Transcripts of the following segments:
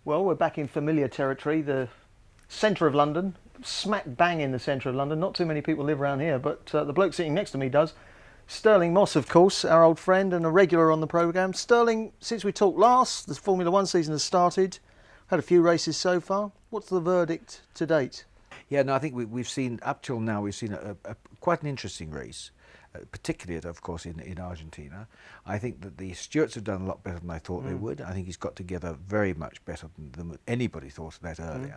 Well, we're back in familiar territory, the centre of London, smack bang in the centre of London. Not too many people live around here, but the bloke sitting next to me does. Stirling Moss, of course, our old friend and a regular on the programme. Stirling, since we talked last, the Formula One season has started. Had a few races so far. What's the verdict to date? Yeah, no, I think we've seen, up till now, we've seen quite an interesting race, particularly, of course, in Argentina. I think that the Stewarts have done a lot better than I thought they would. I think he's got together very much better than anybody thought that early,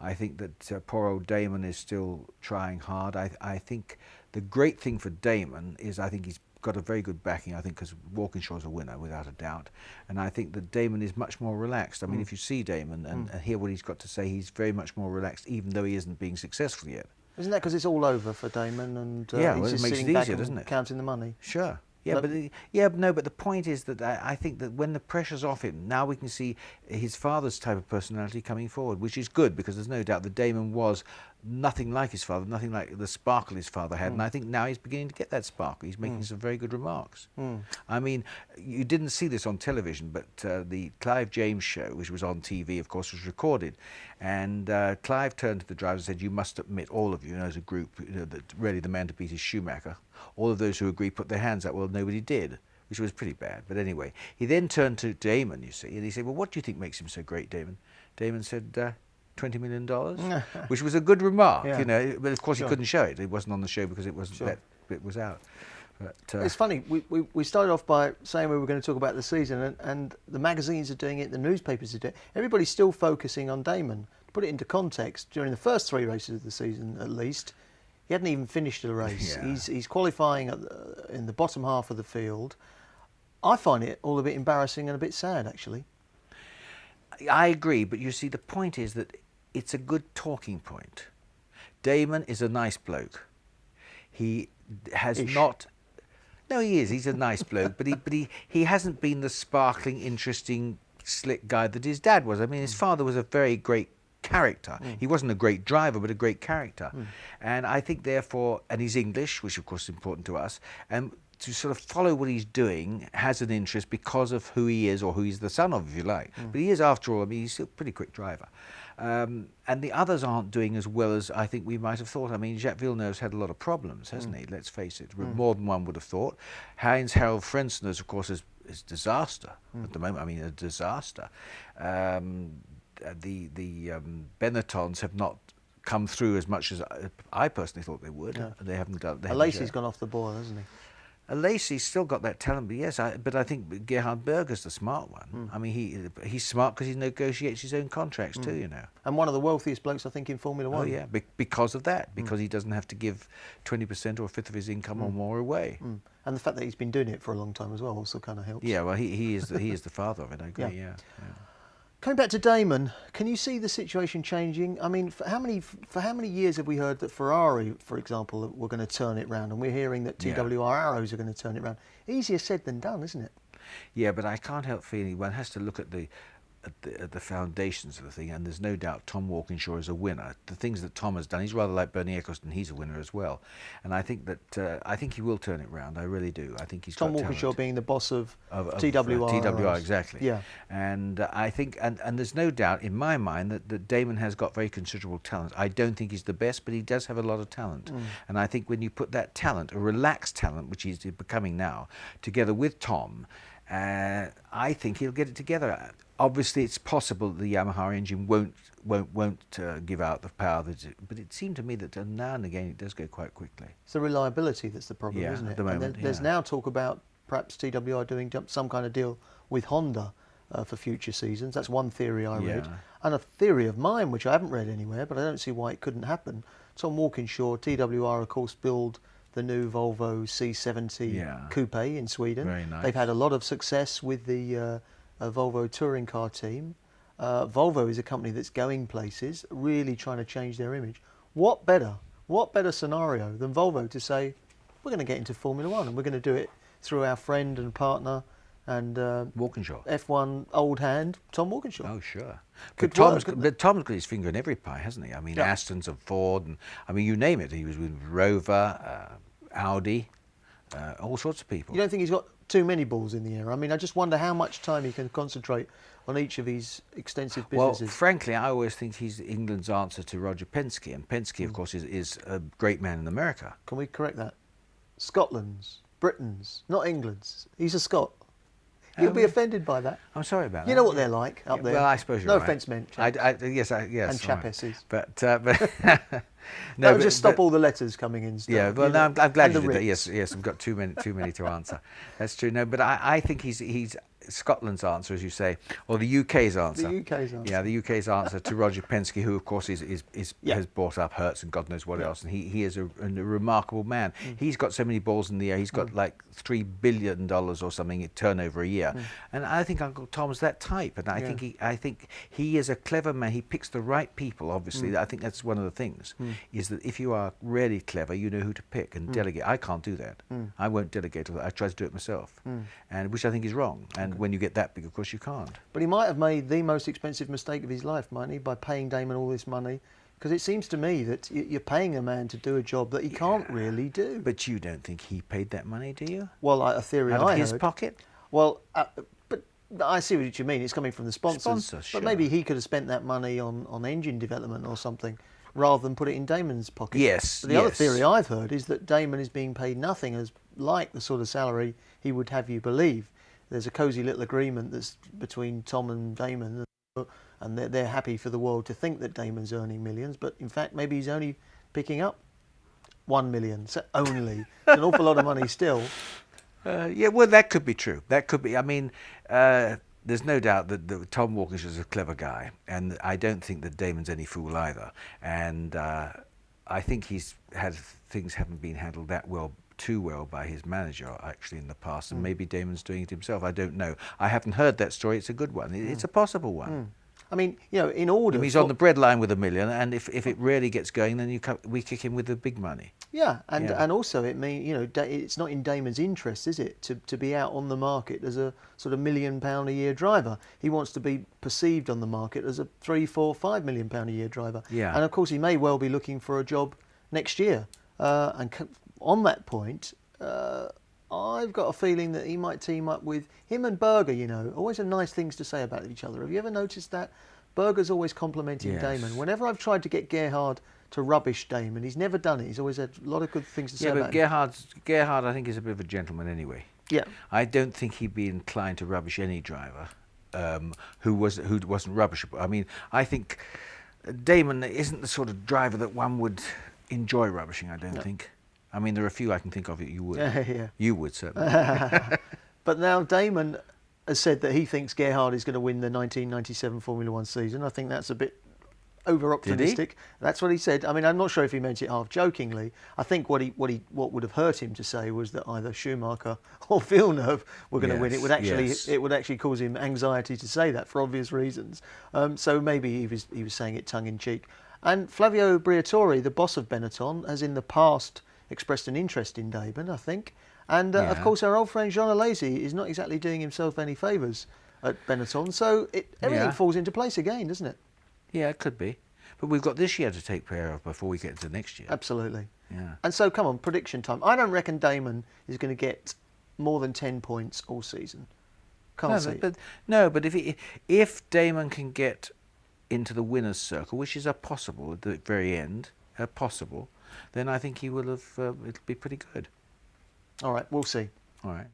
I think that poor old Damon is still trying hard. I think the great thing for Damon is I think he's got a very good backing, I think, because Walkinshaw's a winner, without a doubt. And I think that Damon is much more relaxed. I mean, if you see Damon and hear what he's got to say, he's very much more relaxed, even though he isn't being successful yet. Isn't that because it's all over for Damon and yeah, he's well, just it makes sitting it back easier, and doesn't it? counting the money? Sure. Yeah, but the point is that I think that when the pressure's off him, now we can see his father's type of personality coming forward, which is good, because there's no doubt that Damon was nothing like his father, nothing like the sparkle his father had, and I think now he's beginning to get that sparkle. He's making some very good remarks. I mean, you didn't see this on television, but the Clive James show, which was on TV, of course, was recorded, and Clive turned to the drivers and said, "You must admit, all of you, as a group, that really the man to beat is Schumacher." All of those who agreed put their hands up. Well, nobody did, which was pretty bad. But anyway, he then turned to Damon, you see, and he said, "Well, what do you think makes him so great, Damon?" Damon said, $20 million, which was a good remark, you know. But of course, he couldn't show it. It wasn't on the show because it wasn't that bit was out. But, it's funny. We started off by saying we were going to talk about the season, and the magazines are doing it, the newspapers are doing it. Everybody's still focusing on Damon. To put it into context, during the first 3 races of the season, at least, he hadn't even finished the race. He's qualifying in the bottom half of the field. I find it all a bit embarrassing and a bit sad, actually. I agree, but you see, the point is that it's a good talking point. Damon is a nice bloke. He has not... No, he is. He's a nice bloke, but he hasn't been the sparkling, interesting, slick guy that his dad was. I mean, his father was a very great character. He wasn't a great driver, but a great character. And I think, therefore, and he's English, which of course is important to us, and to sort of follow what he's doing has an interest because of who he is, or who he's the son of, if you like. But he is, after all, I mean, he's still a pretty quick driver. And the others aren't doing as well as I think we might have thought. I mean, Jacques Villeneuve's had a lot of problems, hasn't he? Let's face it, more than one would have thought. Heinz-Harald Frentzen, of course, is disaster at the moment. I mean, a disaster. The Benettons have not come through as much as I personally thought they would. They haven't done. Lacey's gone off the boil, hasn't he? Lacey's still got that talent, but yes, but I think Gerhard Berger's the smart one. I mean, he's smart because he negotiates his own contracts too, you know. And one of the wealthiest blokes, I think, in Formula One. Oh yeah, because of that, because he doesn't have to give 20% or a fifth of his income or more away. And the fact that he's been doing it for a long time as well also kind of helps. Yeah, well, he is the father of it. I agree. Yeah. Coming back to Damon, can you see the situation changing? I mean, for how many years have we heard that Ferrari, for example, were going to turn it round, and we're hearing that TWR Arrows are going to turn it round? Easier said than done, isn't it? Yeah, but I can't help feeling one has to look at the foundations of the thing, and there's no doubt Tom Walkinshaw is a winner. The things that Tom has done, he's rather like Bernie Eccleston. He's a winner as well, and I think that I think he will turn it round. I really do. I think he's Tom got Walkinshaw talent. being the boss of TWR. TWR, exactly. Yeah, and I think, and there's no doubt in my mind that Damon has got very considerable talent. I don't think he's the best, but he does have a lot of talent, and I think when you put that talent, a relaxed talent, which he's becoming now, together with Tom, I think he'll get it together. Obviously, it's possible the Yamaha engine won't give out the power but it seemed to me that now and again it does go quite quickly. It's the reliability that's the problem, isn't it? At the moment, and there's now talk about perhaps TWR doing some kind of deal with Honda for future seasons. That's one theory I read, and a theory of mine which I haven't read anywhere, but I don't see why it couldn't happen. Tom Walkinshaw, TWR, of course, build the new Volvo C70 Coupe in Sweden. Very nice. They've had a lot of success with the Volvo touring car team. Volvo is a company that's going places, really trying to change their image. What better scenario than Volvo to say, we're going to get into Formula One and we're going to do it through our friend and partner and Walkinshaw. F1 old hand, Tom Walkinshaw. Oh, sure. Could Tom's work, got his finger in every pie, hasn't he? I mean, Aston's and Ford, and I mean, you name it. He was with Rover, Audi, all sorts of people. You don't think he's got too many balls in the air. I mean, I just wonder how much time he can concentrate on each of his extensive Well, businesses. frankly, I always think he's England's answer to Roger Penske, and Penske, of course, is a great man in America. Can we correct that? Scotland's, Britain's, not England's. He's a Scot. You'll be offended by that. I'm sorry about that. You know what they're like up there. Well, I suppose you're no right. offence meant. Yes, And yes. chapesses. But No, just stop all the letters coming in. Stuff, yeah, well, you no, know, I'm glad and you the did that. writs. Yes, I've got too many to answer. That's true. No, but I think he's Scotland's answer, as you say, or the UK's answer. The UK's answer. Yeah, the UK's answer to Roger Penske, who of course Yeah. has brought up Hertz and God knows what Yeah. else, and he is a remarkable man. He's got so many balls in the air. He's got like $3 billion or something in turnover a year, and I think Uncle Tom's that type. And I think he is a clever man. He picks the right people. Obviously, I think that's one of the things is that if you are really clever, you know who to pick and delegate. I can't do that. I won't delegate. I try to do it myself, and which I think is wrong. And when you get that big, of course, you can't. But he might have made the most expensive mistake of his life, mightn't he, by paying Damon all this money? Because it seems to me that you're paying a man to do a job that he can't really do. But you don't think he paid that money, do you? Well, a theory Out I of his heard. pocket? Well, but I see what you mean. It's coming from the sponsors. Sponsors, sure. But maybe he could have spent that money on engine development or something, rather than put it in Damon's pocket. Yes. But the other theory I've heard is that Damon is being paid nothing as like the sort of salary he would have you believe. There's a cosy little agreement that's between Tom and Damon, and they're happy for the world to think that Damon's earning millions, but in fact maybe he's only picking up 1 million. So only. It's an awful lot of money still. Yeah, well, that could be true. That could be. I mean, there's no doubt that Tom Walkish is a clever guy, and I don't think that Damon's any fool either. And I think things haven't been handled too well by his manager actually in the past, and maybe Damon's doing it himself. I don't know. I haven't heard that story. It's a good one. It's a possible one. I mean, you know, in order... He's on the breadline with $1 million, and if it really gets going, then we kick him with the big money. Yeah, and also it means, you know, it's not in Damon's interest, is it, to be out on the market as a sort of £1 million a year driver. He wants to be perceived on the market as a £3, £4, £5 million a year driver. Yeah. And of course he may well be looking for a job next year. On that point, I've got a feeling that he might team up with him and Berger. You know, always have nice things to say about each other. Have you ever noticed that? Berger's always complimenting Yes. Damon. Whenever I've tried to get Gerhard to rubbish Damon, he's never done it. He's always had a lot of good things to say about him. Yeah, but Gerhard, I think, is a bit of a gentleman anyway. Yeah. I don't think he'd be inclined to rubbish any driver who wasn't rubbishable. I mean, I think Damon isn't the sort of driver that one would enjoy rubbishing. I don't think. I mean, there are a few I can think of that you would. Yeah. You would certainly. But now Damon has said that he thinks Gerhard is going to win the 1997 Formula One season. I think that's a bit over-optimistic. That's what he said. I mean, I'm not sure if he meant it half-jokingly. I think what would have hurt him to say was that either Schumacher or Villeneuve were going to win. It would actually cause him anxiety to say that for obvious reasons. So maybe he was saying it tongue-in-cheek. And Flavio Briatore, the boss of Benetton, has in the past expressed an interest in Damon, I think. And of course, our old friend Jean Alesi is not exactly doing himself any favours at Benetton. So everything falls into place again, doesn't it? Yeah, it could be. But we've got this year to take care of before we get into next year. Absolutely. Yeah. And so, come on, prediction time. I don't reckon Damon is going to get more than 10 points all season. Can't see it. But if Damon can get into the winner's circle, which is possible at the very end, then I think he will have. It'll be pretty good. All right, we'll see. All right.